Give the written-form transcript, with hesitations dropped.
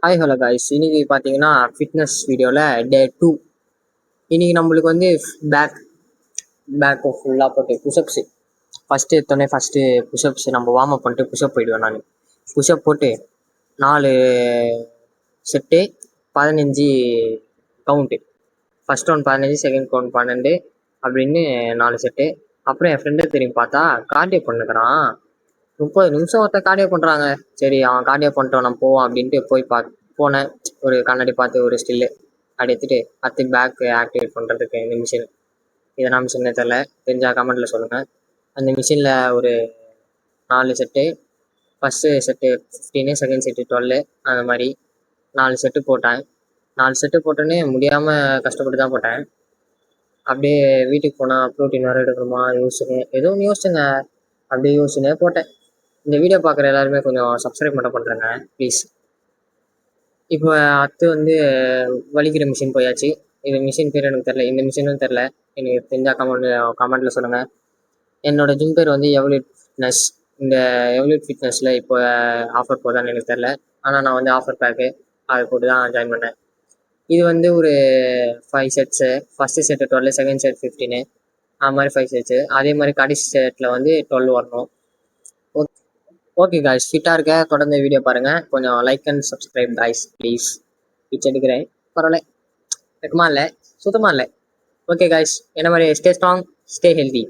Hi hello guys, இன்னைக்கு பார்த்தீங்கன்னா fitness வீடியோவில் டே 2. இன்னைக்கு நம்மளுக்கு வந்து பேக் பேக் ஃபுல்லாக போட்டு புஷ்அப்ஸு ஃபஸ்ட்டு புஷ்அப்ஸ் நம்ம வார்ம் அப் பண்ணிட்டு புஷ்அப் போயிடுவேன். நான் புஷ்அப் போட்டு 4 set 15 count. First round 15, second count 12 அப்படின்னு 4 செட்டு. அப்புறம் என் ஃப்ரெண்டு திரும்பி பார்த்தா கார்டியோ பண்ணுறான். 30 நிமிஷம் ஒருத்தர் கார்டியோ பண்ணுறாங்க. சரி, அவன் கார்டியோ பண்ணிட்டோம், நம்ம போவோம் அப்படின்ட்டு போனேன். ஒரு கண்ணாடி பார்த்து ஒரு ஸ்டில்லு அப்படி எடுத்துட்டு அடுத்து பேக் ஆக்டிவேட் பண்ணுறதுக்கு இந்த மிஷின். இதெல்லாம் மிஷினே தெரில, தெரிஞ்சால் கமெண்ட்டில் சொல்லுங்கள். அந்த மிஷினில் ஒரு 4 set, first set 15, second set 12, அந்த மாதிரி 4 செட்டு போட்டேன். 4 செட்டு போட்டோன்னே முடியாமல் கஷ்டப்பட்டு தான் போட்டேன். அப்படியே வீட்டுக்கு போனால் ப்ரோட்டீன் வேறு எடுக்கணுமா எதுவும் யோசிச்சுங்க. அப்படியே யோசிச்சுனே போட்டேன். இந்த வீடியோ பார்க்குற எல்லாருமே கொஞ்சம் சப்ஸ்கிரைப் மட்டும் பண்ணுறேங்க ப்ளீஸ். இப்போ அடுத்து வந்து வலிக்கிற மிஷின் போயாச்சு. இது மிஷின் பேர் எனக்கு தெரில, இந்த மிஷினும் தெரில. எனக்கு தெரிஞ்சால் கமெண்ட்டில் சொல்லுங்கள். என்னோடய ஜிம் பேர் வந்து எவல்யூட் ஃபிட்னஸ். இந்த எவல்யூட் ஃபிட்னஸில் இப்போ ஆஃபர் போதான்னு எனக்கு தெரில. ஆனால் நான் வந்து ஆஃபர் பேக்கு அதை போட்டு தான் ஜாயின் பண்ணேன். இது வந்து ஒரு 5 sets. First set 12, second set 15, அது மாதிரி 5 செட்ஸு. அதே மாதிரி கடைசி செட்டில் வந்து 12 வரணும். ஓகே காய்ஸ், ஃபிட்டாக இருக்க தொடர்ந்து வீடியோ பாருங்கள். கொஞ்சம் like and subscribe guys please. Pitch எடுக்கிறேன், பரவாயில்ல, வெக்கமா இல்லை, சுத்தமாக இல்லை. ஓகே காய்ஸ், என்ன மாதிரி ஸ்டே ஸ்ட்ராங், ஸ்டே ஹெல்தி.